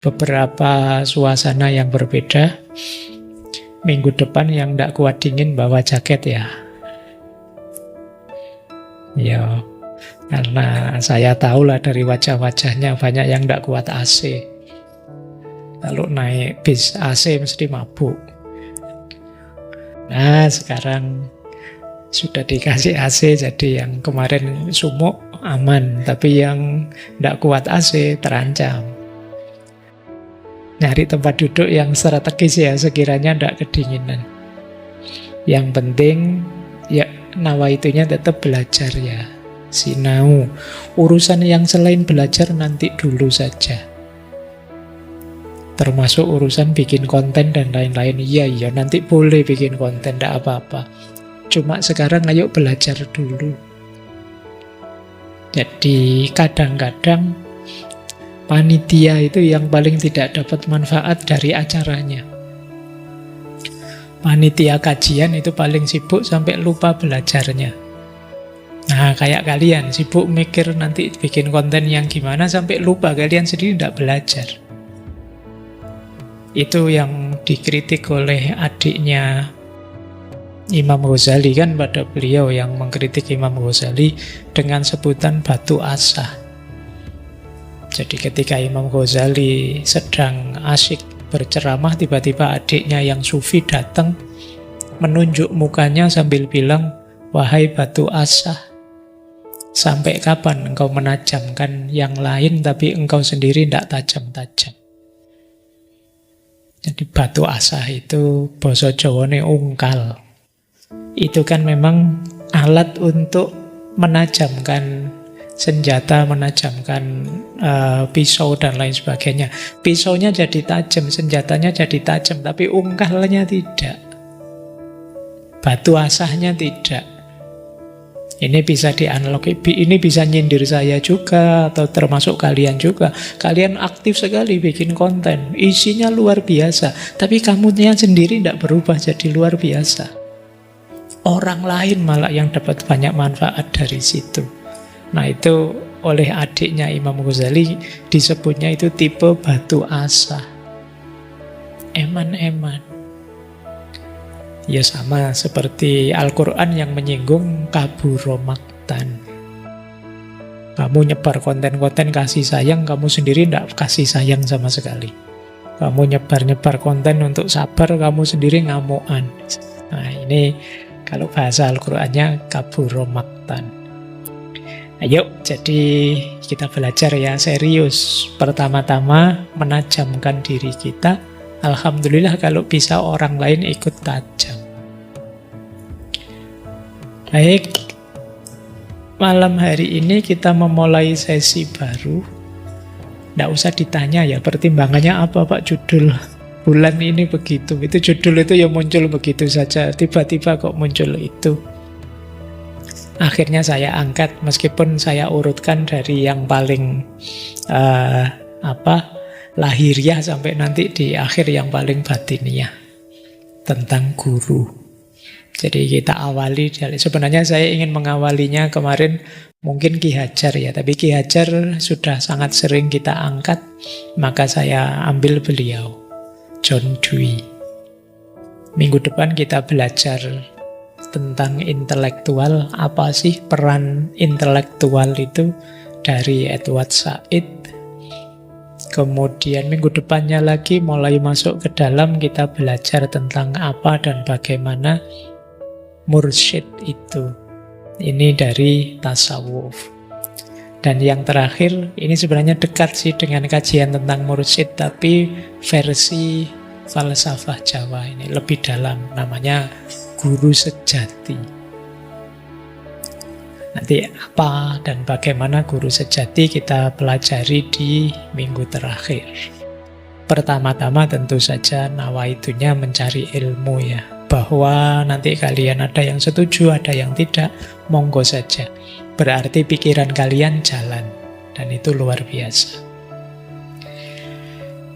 beberapa suasana yang berbeda. Minggu depan yang tidak kuat dingin bawa jaket ya. Ya, karena saya tahulah dari wajah-wajahnya banyak yang tidak kuat AC. Kalau naik bis AC mesti mabuk. Nah, sekarang sudah dikasih AC, jadi yang kemarin sumuk aman, tapi yang tidak kuat AC terancam. Nyari tempat duduk yang strategis ya, sekiranya tidak kedinginan. Yang penting ya nawaitunya tetap belajar ya, sinau. Urusan yang selain belajar nanti dulu saja. Termasuk urusan bikin konten dan lain-lain. Iya, nanti boleh bikin konten, tidak apa-apa. Cuma sekarang ayo belajar dulu. Jadi kadang-kadang panitia itu yang paling tidak dapat manfaat dari acaranya. Panitia kajian itu paling sibuk sampai lupa belajarnya. Nah, kayak kalian sibuk mikir nanti bikin konten yang gimana sampai lupa kalian sendiri tidak belajar. Itu yang dikritik oleh adiknya Imam Ghazali kan, pada beliau yang mengkritik Imam Ghazali dengan sebutan batu asah. Jadi ketika Imam Ghazali sedang asyik berceramah, tiba-tiba adiknya yang sufi datang menunjuk mukanya sambil bilang, "Wahai batu asah, sampai kapan engkau menajamkan yang lain tapi engkau sendiri tidak tajam-tajam?" Jadi batu asah itu basa Jawane ungkal. Itu kan memang alat untuk menajamkan senjata, menajamkan pisau dan lain sebagainya. Pisaunya jadi tajam, senjatanya jadi tajam, tapi ungkalnya tidak. Batu asahnya tidak. Ini bisa dianalogi, ini bisa nyindir saya juga, atau termasuk kalian juga. Kalian aktif sekali bikin konten, isinya luar biasa, tapi kamunya sendiri tidak berubah jadi luar biasa. Orang lain malah yang dapat banyak manfaat dari situ. Nah, itu oleh adiknya Imam Ghazali disebutnya itu tipe batu asah. Eman-eman. Ya sama seperti Al-Quran yang menyinggung kaburo maktan. Kamu nyebar konten-konten kasih sayang, kamu sendiri tidak kasih sayang sama sekali. Kamu nyebar-nyebar konten untuk sabar, kamu sendiri ngamuan. Nah, ini kalau bahasa Al-Qur'annya kaburo maktan. Ayo, jadi kita belajar ya, serius. Pertama-tama menajamkan diri kita. Alhamdulillah kalau bisa orang lain ikut tajam. Baik, malam hari ini kita memulai sesi baru. Tidak usah ditanya ya, pertimbangannya apa Pak judul bulan ini begitu. Itu judul itu ya muncul begitu saja, tiba-tiba kok muncul itu. Akhirnya saya angkat, meskipun saya urutkan dari yang paling lahiriah sampai nanti di akhir yang paling batiniah, tentang guru. Jadi kita awali, sebenarnya saya ingin mengawalinya kemarin mungkin Ki Hajar ya, tapi Ki Hajar sudah sangat sering kita angkat, maka saya ambil beliau, John Dewey. Minggu depan kita belajar tentang intelektual, apa sih peran intelektual itu dari Edward Said. Kemudian minggu depannya lagi mulai masuk ke dalam, kita belajar tentang apa dan bagaimana mursyid itu. Ini dari tasawuf. Dan yang terakhir, ini sebenarnya dekat sih dengan kajian tentang mursyid, tapi versi falsafah Jawa ini lebih dalam, namanya guru sejati. Nanti apa dan bagaimana guru sejati kita pelajari di minggu terakhir. Pertama-tama tentu saja nawaitunya mencari ilmu ya. Bahwa nanti kalian ada yang setuju, ada yang tidak, monggo saja. Berarti pikiran kalian jalan. Dan itu luar biasa.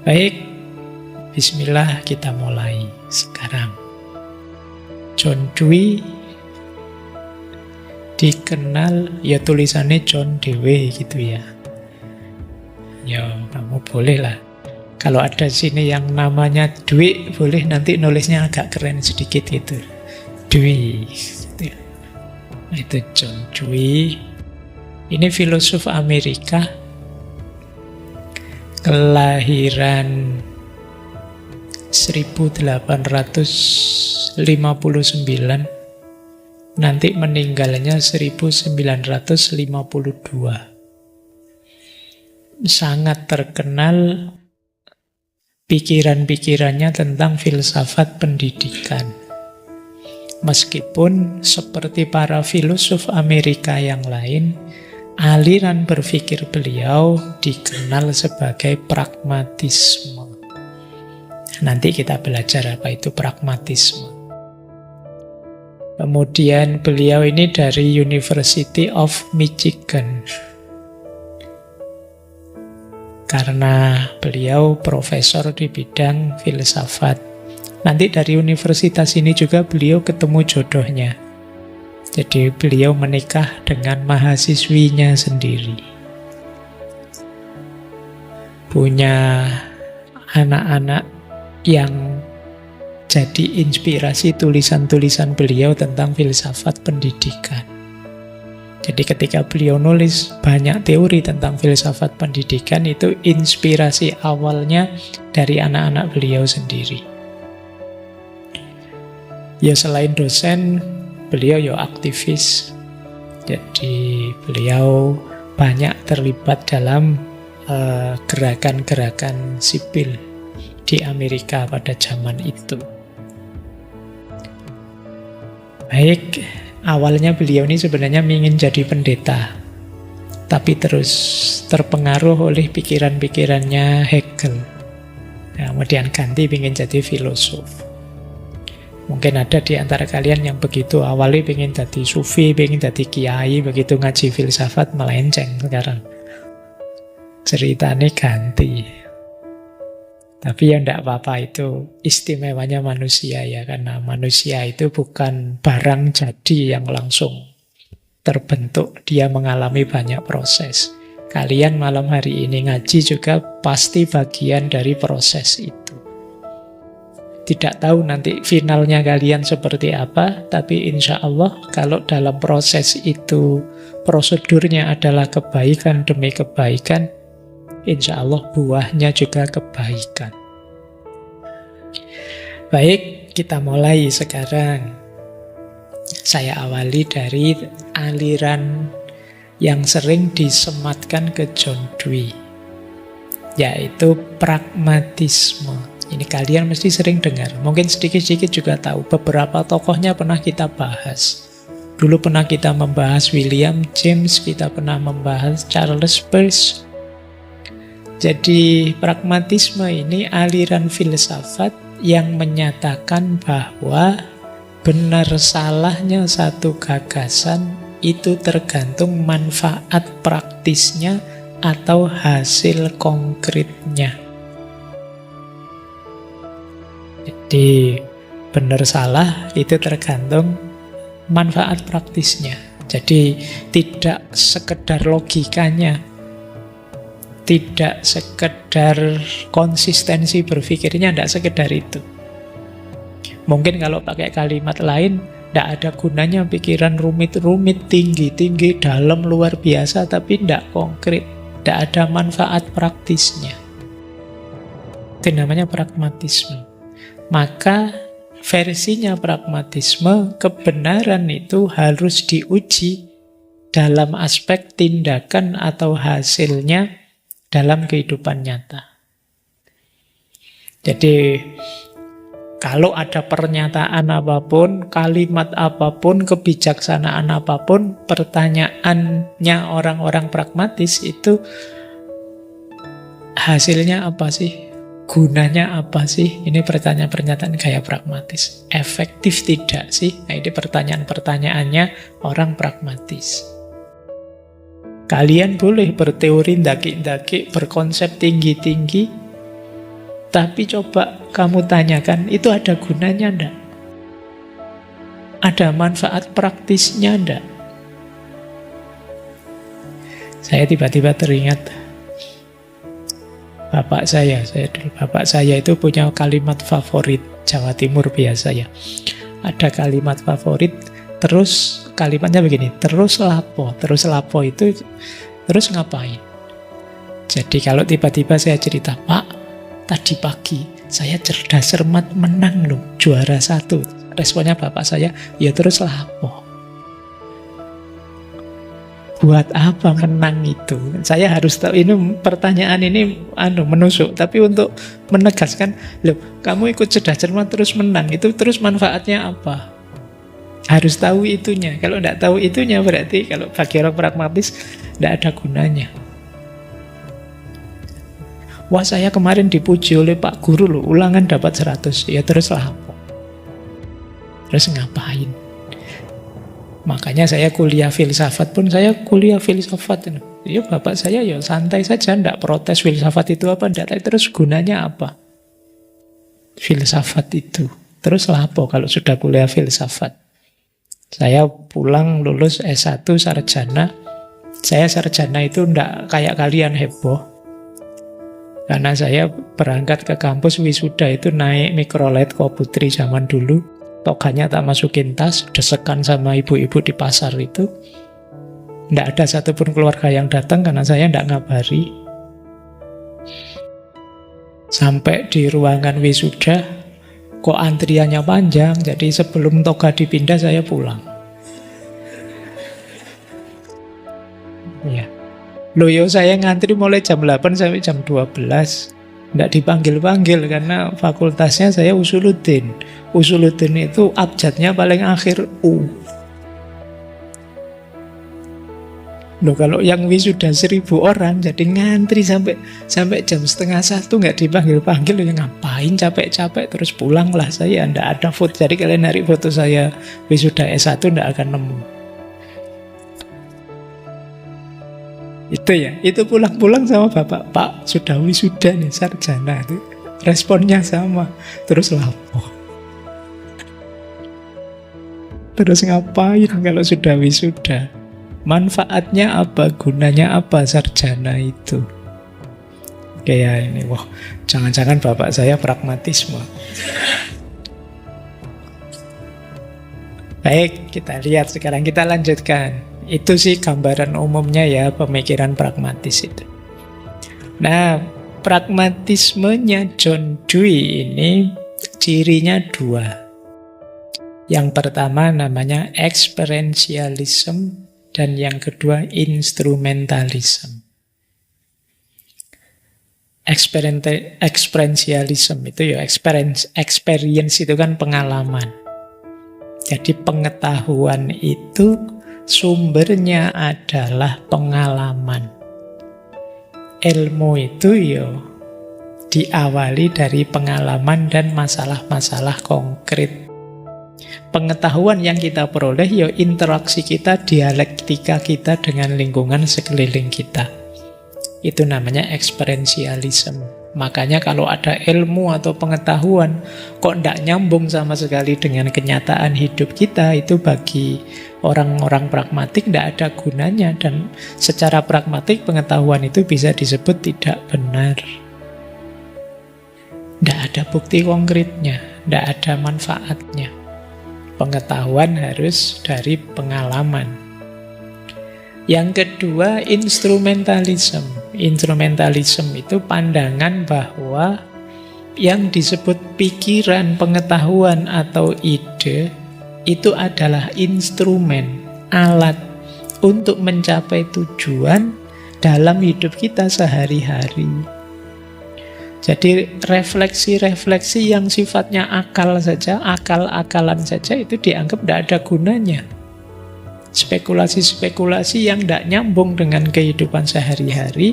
Baik, bismillah kita mulai sekarang. John Dewey dikenal, ya tulisannya John Dewey gitu ya. Ya, kamu boleh lah. Kalau ada sini yang namanya Dwi, boleh nanti nulisnya agak keren sedikit gitu. Dwi. Nah, itu John Dewey. Ini filosof Amerika. Kelahiran 1859. Nanti meninggalnya 1952. Sangat terkenal pikiran-pikirannya tentang filsafat pendidikan. Meskipun seperti para filosof Amerika yang lain, aliran berpikir beliau dikenal sebagai pragmatisme. Nanti kita belajar apa itu pragmatisme. Kemudian beliau ini dari University of Michigan. Karena beliau profesor di bidang filsafat. Nanti dari universitas ini juga beliau ketemu jodohnya. Jadi beliau menikah dengan mahasiswinya sendiri. Punya anak-anak yang jadi inspirasi tulisan-tulisan beliau tentang filsafat pendidikan. Jadi ketika beliau nulis banyak teori tentang filsafat pendidikan, itu inspirasi awalnya dari anak-anak beliau sendiri. Ya selain dosen, beliau ya aktivis. Jadi beliau banyak terlibat dalam gerakan-gerakan sipil di Amerika pada zaman itu. Baik, awalnya beliau ini sebenarnya ingin jadi pendeta, tapi terus terpengaruh oleh pikiran-pikirannya Hegel. Kemudian ganti ingin jadi filosof. Mungkin ada di antara kalian yang begitu awalnya ingin jadi sufi, ingin jadi kiai, begitu ngaji filsafat melenceng sekarang. Ceritanya ganti. Tapi ya enggak apa-apa, itu istimewanya manusia ya, karena manusia itu bukan barang jadi yang langsung terbentuk, dia mengalami banyak proses. Kalian malam hari ini ngaji juga pasti bagian dari proses itu. Tidak tahu nanti finalnya kalian seperti apa, tapi insya Allah kalau dalam proses itu prosedurnya adalah kebaikan demi kebaikan, insya Allah buahnya juga kebaikan. Baik, kita mulai sekarang. Saya awali dari aliran yang sering disematkan ke John Dewey, yaitu pragmatisme. Ini kalian mesti sering dengar. Mungkin sedikit-sedikit juga tahu. Beberapa tokohnya pernah kita bahas. Dulu pernah kita membahas William James, kita pernah membahas Charles Peirce. Jadi pragmatisme ini aliran filsafat yang menyatakan bahwa benar salahnya satu gagasan itu tergantung manfaat praktisnya atau hasil konkretnya. Jadi benar salah itu tergantung manfaat praktisnya. Jadi tidak sekedar logikanya, tidak sekedar konsistensi berpikirnya, tidak sekedar itu. Mungkin kalau pakai kalimat lain, tidak ada gunanya pikiran rumit-rumit, tinggi-tinggi, dalam, luar biasa, tapi tidak konkret, tidak ada manfaat praktisnya. Itu namanya pragmatisme. Maka versinya pragmatisme, kebenaran itu harus diuji dalam aspek tindakan atau hasilnya dalam kehidupan nyata. Jadi kalau ada pernyataan apapun, kalimat apapun, kebijaksanaan apapun, pertanyaannya orang-orang pragmatis itu hasilnya apa sih? Gunanya apa sih? Ini pertanyaan-pernyataan gaya pragmatis. Efektif tidak sih? Nah, ini pertanyaan-pertanyaannya orang pragmatis. Kalian boleh berteori ndaki-ndaki, berkonsep tinggi-tinggi, tapi coba kamu tanyakan, itu ada gunanya enggak? Ada manfaat praktisnya enggak? Saya tiba-tiba teringat Bapak saya itu punya kalimat favorit Jawa Timur biasa ya. Ada kalimat favorit, terus kalimatnya begini, terus lapo. Terus lapo itu terus ngapain? Jadi kalau tiba-tiba saya cerita, Pak, tadi pagi saya cerdas cermat menang loh, juara 1. Responnya bapak saya, ya terus lapo. Buat apa menang itu? Saya harus tahu, ini pertanyaan ini menusuk, tapi untuk menegaskan, loh, kamu ikut cerdas cermat terus menang, itu terus manfaatnya apa? Harus tahu itunya. Kalau tidak tahu itunya berarti kalau bagi orang pragmatis tidak ada gunanya. Wah, saya kemarin dipuji oleh Pak Guru loh, ulangan dapat 100. Ya terus apa? Terus ngapain? Makanya saya kuliah filsafat pun, saya kuliah filsafat. Ya bapak saya ya santai saja, tidak protes filsafat itu apa, tidak. Terus gunanya apa? Filsafat itu. Terus lapo kalau sudah kuliah filsafat? Saya pulang lulus S1 sarjana. Saya sarjana itu tidak kayak kalian heboh. Karena saya berangkat ke kampus wisuda itu naik mikrolet Koputri zaman dulu. Toganya tak masukin tas, desekan sama ibu-ibu di pasar itu. Tidak ada satupun keluarga yang datang karena saya tidak ngabari. Sampai di ruangan wisuda, kok antriannya panjang, jadi sebelum toga dipindah saya pulang. Ya. Loh yo, saya ngantri mulai jam 8 sampai jam 12. Tidak dipanggil-panggil karena fakultasnya saya usuluddin. Usuluddin itu abjadnya paling akhir U. Loh, kalau yang wisuda 1000 orang jadi ngantri sampai jam setengah 1 nggak dipanggil-panggil, ya ngapain capek-capek, terus pulang lah saya. Tidak ada foto. Jadi kalian narik foto saya wisuda S1 tidak akan nemu. Itu ya, itu pulang-pulang sama bapak, Pak sudah wisuda nih sarjana. Itu responnya sama. Terus lapo? Terus ngapain kalau sudah wisuda? Manfaatnya apa? Gunanya apa sarjana itu? Kayak ini, wah, jangan-jangan bapak saya pragmatisme. Baik, kita lihat sekarang, kita lanjutkan. Itu sih gambaran umumnya ya, pemikiran pragmatis itu. Nah, pragmatismenya John Dewey ini cirinya 2. Yang pertama namanya experientialism dan yang kedua instrumentalism. Experientialism itu ya, experience itu kan pengalaman. Jadi pengetahuan itu sumbernya adalah pengalaman. Ilmu itu ya diawali dari pengalaman dan masalah-masalah konkret. Pengetahuan yang kita peroleh ya interaksi kita, dialektika kita dengan lingkungan sekeliling kita. Itu namanya experientialism. Makanya kalau ada ilmu atau pengetahuan kok tidak nyambung sama sekali dengan kenyataan hidup kita, itu bagi orang-orang pragmatik tidak ada gunanya. Dan secara pragmatik pengetahuan itu bisa disebut tidak benar. Tidak ada bukti konkretnya, tidak ada manfaatnya. Pengetahuan harus dari pengalaman. Yang kedua, instrumentalism. Instrumentalism itu pandangan bahwa yang disebut pikiran, pengetahuan, atau ide itu adalah instrumen, alat untuk mencapai tujuan dalam hidup kita sehari-hari. Jadi refleksi-refleksi yang sifatnya akal saja, akal-akalan saja, itu dianggap tidak ada gunanya. Spekulasi-spekulasi yang tidak nyambung dengan kehidupan sehari-hari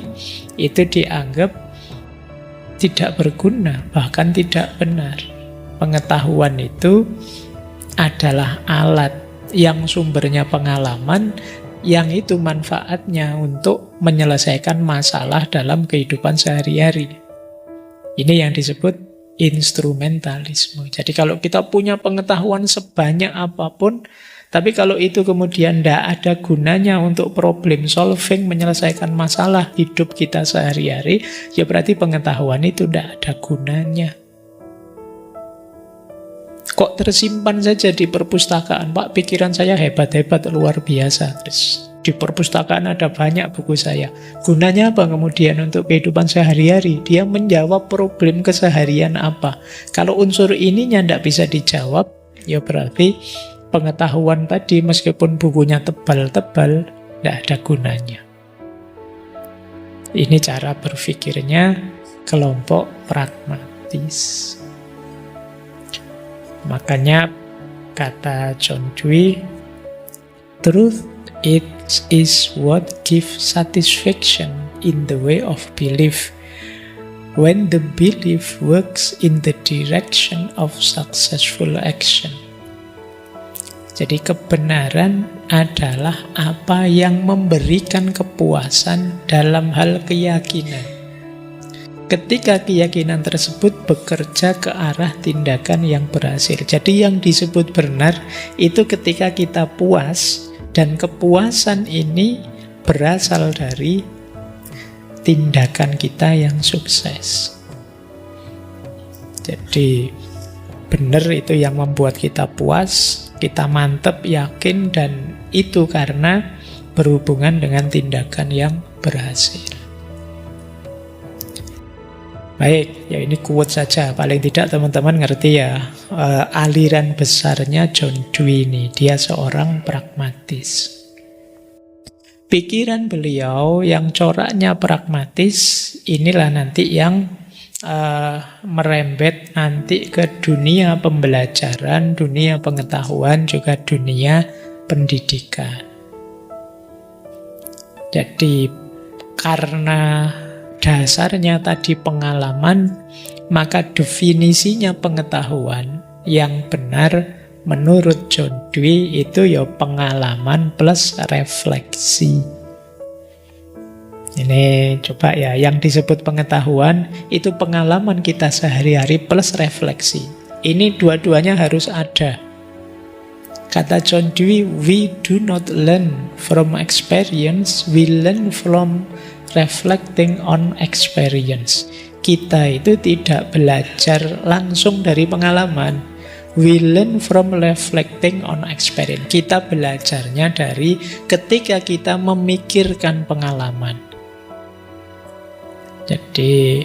itu dianggap tidak berguna, bahkan tidak benar. Pengetahuan itu adalah alat yang sumbernya pengalaman, yang itu manfaatnya untuk menyelesaikan masalah dalam kehidupan sehari-hari. Ini yang disebut instrumentalisme. Jadi kalau kita punya pengetahuan sebanyak apapun, Tapi kalau itu kemudian tidak ada gunanya untuk problem solving, menyelesaikan masalah hidup kita sehari-hari, ya berarti pengetahuan itu tidak ada gunanya. Kok tersimpan saja di perpustakaan? Pak, pikiran saya hebat-hebat, luar biasa. Terus di perpustakaan ada banyak buku saya. Gunanya apa kemudian untuk kehidupan sehari-hari? Dia menjawab problem keseharian apa? Kalau unsur ininya tidak bisa dijawab, ya berarti pengetahuan tadi meskipun bukunya tebal-tebal, tidak ada gunanya. Ini cara berpikirnya kelompok pragmatis. Makanya kata John Dewey, truth is what gives satisfaction in the way of belief, when the belief works in the direction of successful action. Jadi kebenaran adalah apa yang memberikan kepuasan dalam hal keyakinan. Ketika keyakinan tersebut bekerja ke arah tindakan yang berhasil. Jadi yang disebut benar itu ketika kita puas, dan kepuasan ini berasal dari tindakan kita yang sukses. Jadi benar itu yang membuat kita puas, kita mantap, yakin, dan itu karena berhubungan dengan tindakan yang berhasil. Baik, ya ini quote saja. Paling tidak teman-teman ngerti ya aliran besarnya John Dewey ini. Dia seorang pragmatis. Pikiran beliau yang coraknya pragmatis, inilah nanti yang merembet nanti ke dunia pembelajaran, dunia pengetahuan, juga dunia pendidikan. Jadi karena dasarnya tadi pengalaman, maka definisinya pengetahuan yang benar menurut John Dewey itu ya pengalaman plus refleksi. Ini coba ya, yang disebut pengetahuan itu pengalaman kita sehari-hari plus refleksi. Ini dua-duanya harus ada. Kata John Dewey, we do not learn from experience, we learn from reflecting on experience. Kita itu tidak belajar langsung dari pengalaman. We learn from reflecting on experience. Kita belajarnya dari ketika kita memikirkan pengalaman. Jadi,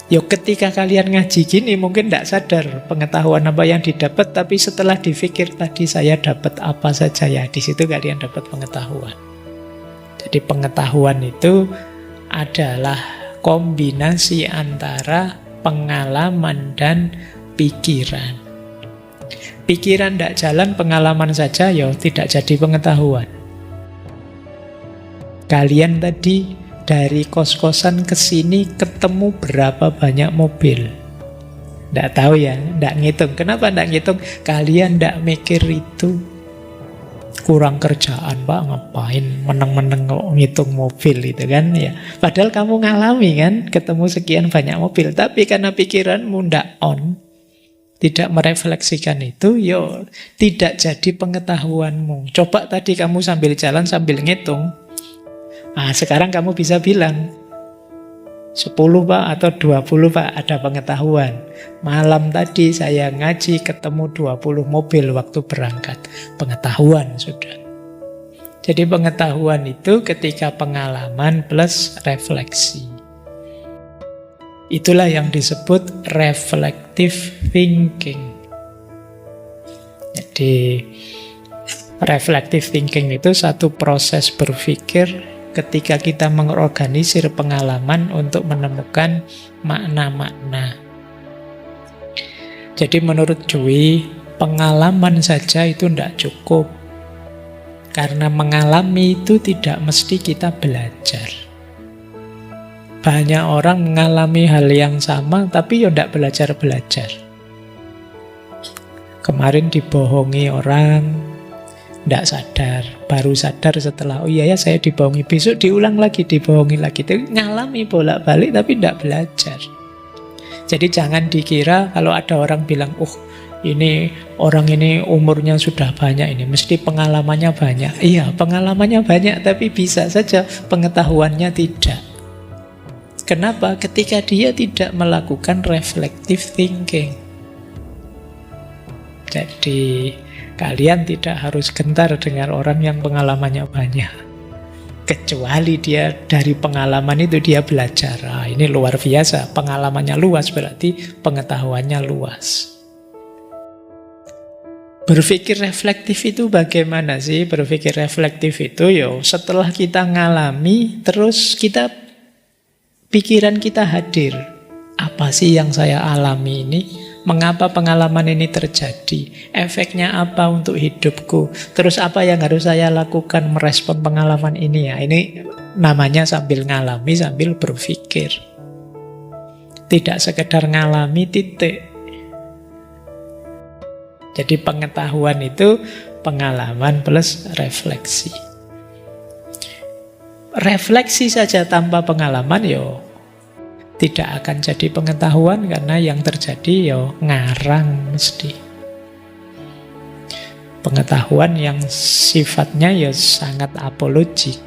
yuk ketika kalian ngaji gini mungkin tidak sadar pengetahuan apa yang didapat, tapi setelah dipikir tadi saya dapat apa saja ya, di situ kalian dapat pengetahuan. Jadi pengetahuan itu adalah kombinasi antara pengalaman dan pikiran. Pikiran tidak jalan, pengalaman saja ya tidak jadi pengetahuan. Kalian tadi dari kos-kosan ke sini ketemu berapa banyak mobil? Tidak tahu ya, tidak ngitung. Kenapa tidak ngitung? Kalian tidak mikir itu. Kurang kerjaan Pak, ngapain meneng-meneng ngitung mobil itu kan ya. Padahal kamu ngalami kan, ketemu sekian banyak mobil. Tapi karena pikiranmu tidak on, tidak merefleksikan itu, yo tidak jadi pengetahuanmu. Coba tadi kamu sambil jalan sambil ngitung. Nah, sekarang kamu bisa bilang 10 Pak atau 20 Pak, ada pengetahuan. Malam tadi saya ngaji ketemu 20 mobil waktu berangkat. Pengetahuan sudah. Jadi pengetahuan itu ketika pengalaman plus refleksi. Itulah yang disebut reflective thinking. Jadi reflective thinking itu satu proses berpikir ketika kita mengorganisir pengalaman untuk menemukan makna-makna. Jadi menurut Dewey, pengalaman saja itu tidak cukup. Karena mengalami itu tidak mesti kita belajar. Banyak orang mengalami hal yang sama, tapi ya tidak belajar-belajar. Kemarin dibohongi orang, tidak sadar, baru sadar setelah, oh iya ya saya dibohongi, besok diulang lagi, dibohongi lagi. Itu ngalami bolak-balik tapi tidak belajar. Jadi jangan dikira kalau ada orang bilang, ini orang ini umurnya sudah banyak, ini mesti pengalamannya banyak. Iya, pengalamannya banyak, tapi bisa saja pengetahuannya tidak. Kenapa? Ketika dia tidak melakukan reflective thinking. Jadi kalian tidak harus gentar dengan orang yang pengalamannya banyak, kecuali dia dari pengalaman itu dia belajar. Ini luar biasa, pengalamannya luas berarti pengetahuannya luas. Berpikir reflektif itu bagaimana sih? Berpikir reflektif itu setelah kita ngalami, terus pikiran kita hadir. Apa sih yang saya alami ini? Mengapa pengalaman ini terjadi? Efeknya apa untuk hidupku? Terus apa yang harus saya lakukan merespon pengalaman ini ya? Ini namanya sambil ngalami, sambil berpikir. Tidak sekedar ngalami, titik. Jadi pengetahuan itu pengalaman plus refleksi. Refleksi saja tanpa pengalaman tidak akan jadi pengetahuan, karena yang terjadi ngarang mesti. Pengetahuan yang sifatnya sangat apologik,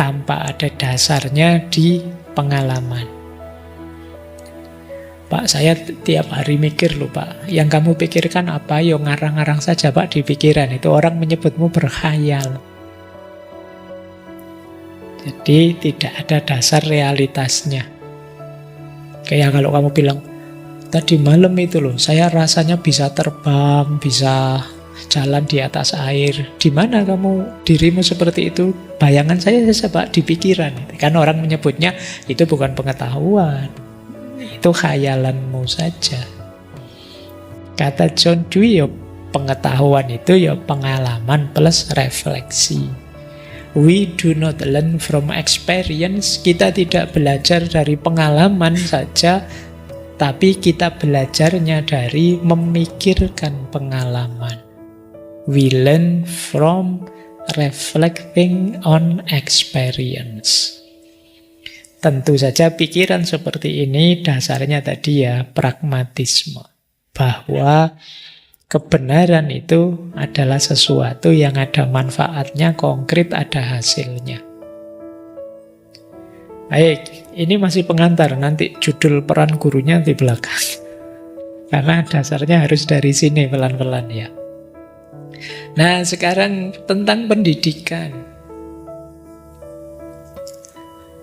tanpa ada dasarnya di pengalaman. Pak, saya tiap hari mikir loh Pak. Yang kamu pikirkan apa? Ngarang-ngarang saja Pak di pikiran. Itu orang menyebutmu berkhayal. Jadi tidak ada dasar realitasnya. Kayak kalau kamu bilang, tadi malam itu loh, saya rasanya bisa terbang, bisa jalan di atas air. Di mana kamu dirimu seperti itu? Bayangan saya saja Pak di pikiran. Kan orang menyebutnya itu bukan pengetahuan. Itu khayalanmu saja. Kata John Dewey, pengetahuan itu pengalaman plus refleksi. We do not learn from experience. Kita tidak belajar dari pengalaman saja, tapi kita belajarnya dari memikirkan pengalaman. We learn from reflecting on experience. Tentu saja pikiran seperti ini dasarnya tadi pragmatisme. Bahwa kebenaran itu adalah sesuatu yang ada manfaatnya, konkret, ada hasilnya. Baik, ini masih pengantar, nanti judul peran gurunya di belakang. Karena dasarnya harus dari sini pelan-pelan ya. Nah, sekarang tentang pendidikan.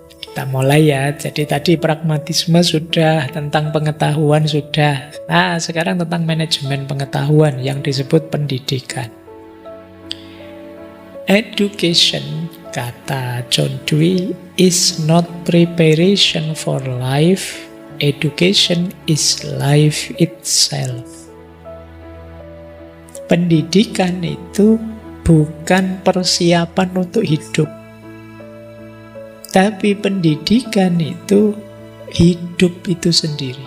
Kita mulai ya. Jadi tadi pragmatisme sudah, tentang pengetahuan sudah. Nah, sekarang tentang manajemen pengetahuan yang disebut pendidikan. Education, kata John Dewey, is not preparation for life. Education is life itself. Pendidikan itu bukan persiapan untuk hidup. Tapi pendidikan itu hidup itu sendiri.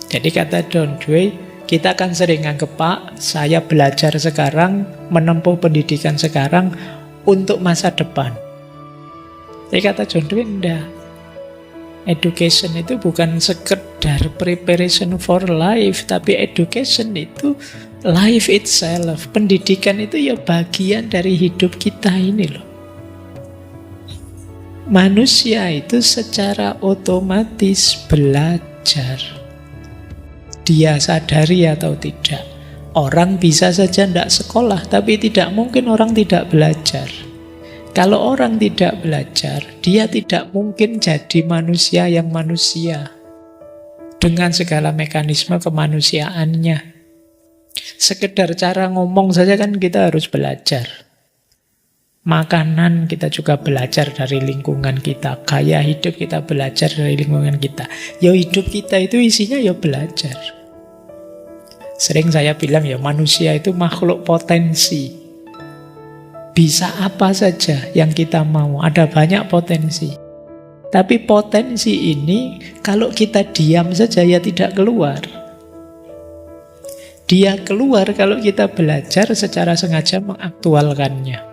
Jadi kata John Dewey, kita kan sering anggap, Pak, saya belajar sekarang, menempuh pendidikan sekarang untuk masa depan. Jadi kata John Dewey, enggak. Education itu bukan sekedar preparation for life, tapi education itu life itself. Pendidikan itu bagian dari hidup kita ini loh. Manusia itu secara otomatis belajar. Dia sadari atau tidak. Orang bisa saja tidak sekolah, tapi tidak mungkin orang tidak belajar. Kalau orang tidak belajar, dia tidak mungkin jadi manusia yang manusia. Dengan segala mekanisme kemanusiaannya. Sekedar cara ngomong saja kan kita harus belajar. Makanan kita juga belajar dari lingkungan kita. Gaya hidup kita belajar dari lingkungan kita. Hidup kita itu isinya belajar. Sering saya bilang manusia itu makhluk potensi. Bisa apa saja yang kita mau. Ada banyak potensi. Tapi potensi ini kalau kita diam saja tidak keluar. Dia keluar kalau kita belajar secara sengaja mengaktualkannya.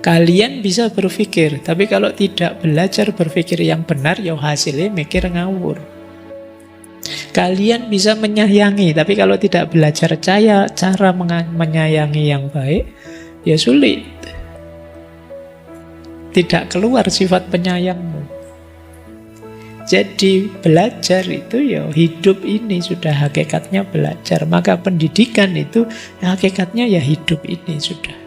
Kalian bisa berpikir, tapi kalau tidak belajar berpikir yang benar, hasilnya mikir ngawur. Kalian bisa menyayangi, tapi kalau tidak belajar cara menyayangi yang baik, ya sulit. Tidak keluar sifat penyayangmu. Jadi belajar itu ya hidup ini sudah hakikatnya belajar. Maka pendidikan itu hakikatnya ya hidup ini sudah.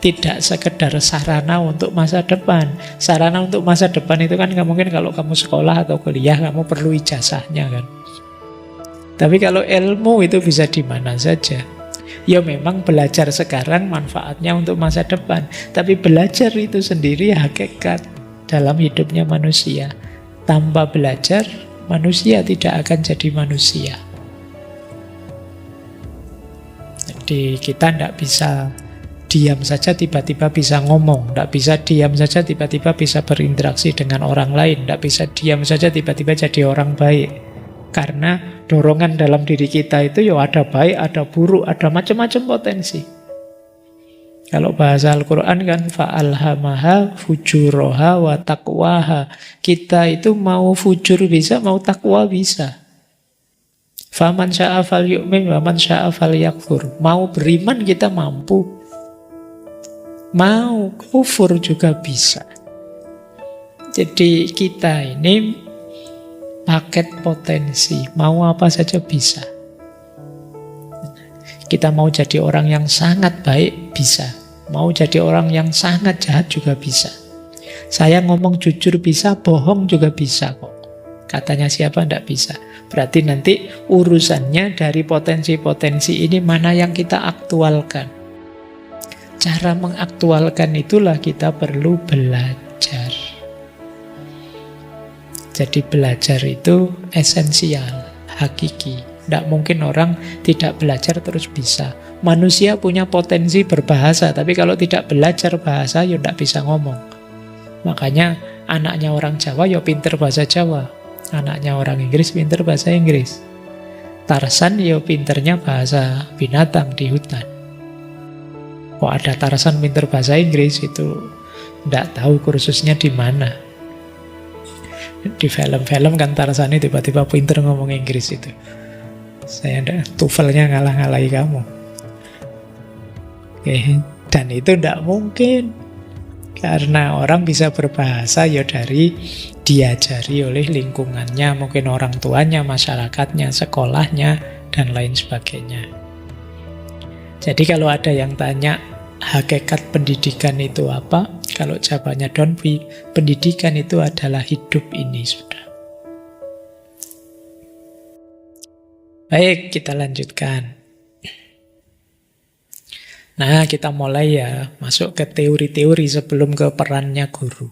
Tidak sekedar sarana untuk masa depan. Sarana untuk masa depan itu kan nggak mungkin kalau kamu sekolah atau kuliah kamu perlu ijazahnya kan. Tapi kalau ilmu itu bisa di mana saja. Ya memang belajar sekarang manfaatnya untuk masa depan. Tapi belajar itu sendiri hakikat dalam hidupnya manusia. Tanpa belajar, manusia tidak akan jadi manusia. Jadi kita tidak bisa diam saja tiba-tiba bisa ngomong. Tidak bisa diam saja tiba-tiba bisa berinteraksi dengan orang lain. Tidak bisa diam saja tiba-tiba jadi orang baik. Karena dorongan dalam diri kita itu ya ada baik, ada buruk, ada macam-macam potensi. Kalau bahasa Al-Quran kan fa'alhamaha fujuroha wa taqwaha. Kita itu mau fujur bisa, mau takwa bisa. Faman sya'a fal yu'min wa man sya'a fal yakfur. Mau beriman kita mampu. Mau kufur juga bisa. Jadi kita ini paket potensi, mau apa saja bisa. Kita mau jadi orang yang sangat baik, bisa. Mau jadi orang yang sangat jahat juga bisa. Saya ngomong jujur bisa, bohong juga bisa kok. Katanya siapa tidak bisa. Berarti nanti urusannya dari potensi-potensi ini mana yang kita aktualkan. Cara mengaktualkan itulah kita perlu belajar. Jadi belajar itu esensial, hakiki. Tidak mungkin orang tidak belajar terus bisa. Manusia punya potensi berbahasa, tapi kalau tidak belajar bahasa, ya tidak bisa ngomong. Makanya anaknya orang Jawa, ya pinter bahasa Jawa. Anaknya orang Inggris, pinter bahasa Inggris. Tarzan, ya pinternya bahasa binatang di hutan. Kok ada Tarzan pinter bahasa Inggris, itu tidak tahu kursusnya di mana. Di film-film kan Tarzan tiba-tiba pinter ngomong Inggris itu. Saya TOEFL-nya ngalah-ngalahi kamu. Oke. Dan itu tidak mungkin. Karena orang bisa berbahasa ya dari diajari oleh lingkungannya, mungkin orang tuanya, masyarakatnya, sekolahnya, dan lain sebagainya. Jadi kalau ada yang tanya hakikat pendidikan itu apa? Kalau jawabannya don't be, pendidikan itu adalah hidup ini sudah. Baik, kita lanjutkan. Nah, kita mulai ya, masuk ke teori-teori sebelum ke perannya guru.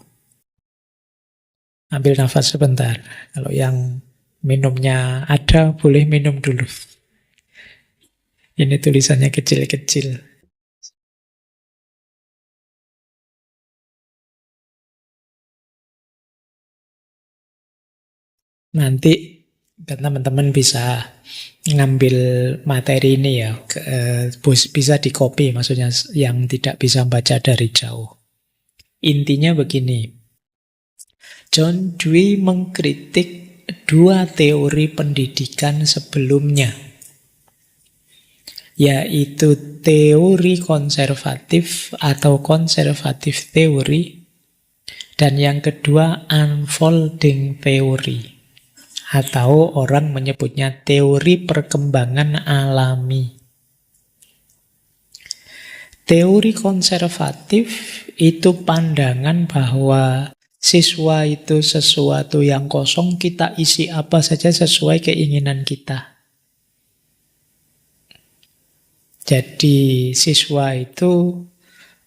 Ambil nafas sebentar. Kalau yang minumnya ada, boleh minum dulu. Ini tulisannya kecil-kecil. Nanti teman-teman bisa ngambil materi ini ya, bisa di-copy, maksudnya yang tidak bisa baca dari jauh. Intinya begini, John Dewey mengkritik dua teori pendidikan sebelumnya, yaitu teori konservatif atau konservatif teori, dan yang kedua unfolding theory, atau orang menyebutnya teori perkembangan alami. Teori konservatif itu pandangan bahwa siswa itu sesuatu yang kosong, kita isi apa saja sesuai keinginan kita. Jadi siswa itu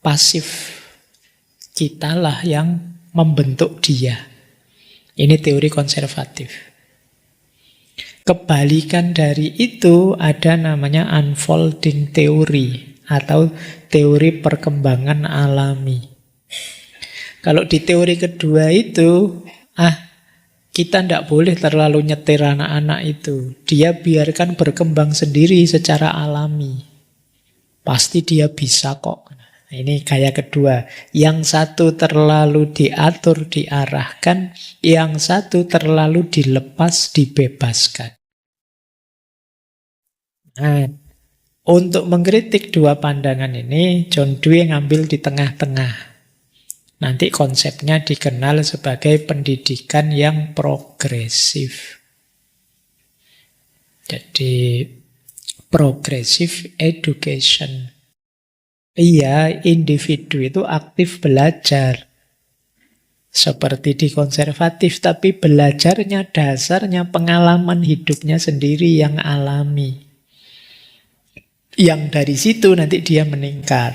pasif, kitalah yang membentuk dia. Ini teori konservatif. Kebalikan dari itu ada namanya unfolding theory atau teori perkembangan alami. Kalau di teori kedua itu, kita tidak boleh terlalu nyetir anak-anak itu. Dia biarkan berkembang sendiri secara alami. Pasti dia bisa kok. Ini gaya kedua. Yang satu terlalu diatur, diarahkan. Yang satu terlalu dilepas, dibebaskan. Nah, untuk mengkritik dua pandangan ini, John Dewey ngambil di tengah-tengah. Nanti konsepnya dikenal sebagai pendidikan yang progresif. Jadi, progressive education. Iya, individu itu aktif belajar. Seperti di konservatif, tapi belajarnya dasarnya pengalaman hidupnya sendiri yang alami. Yang dari situ nanti dia meningkat.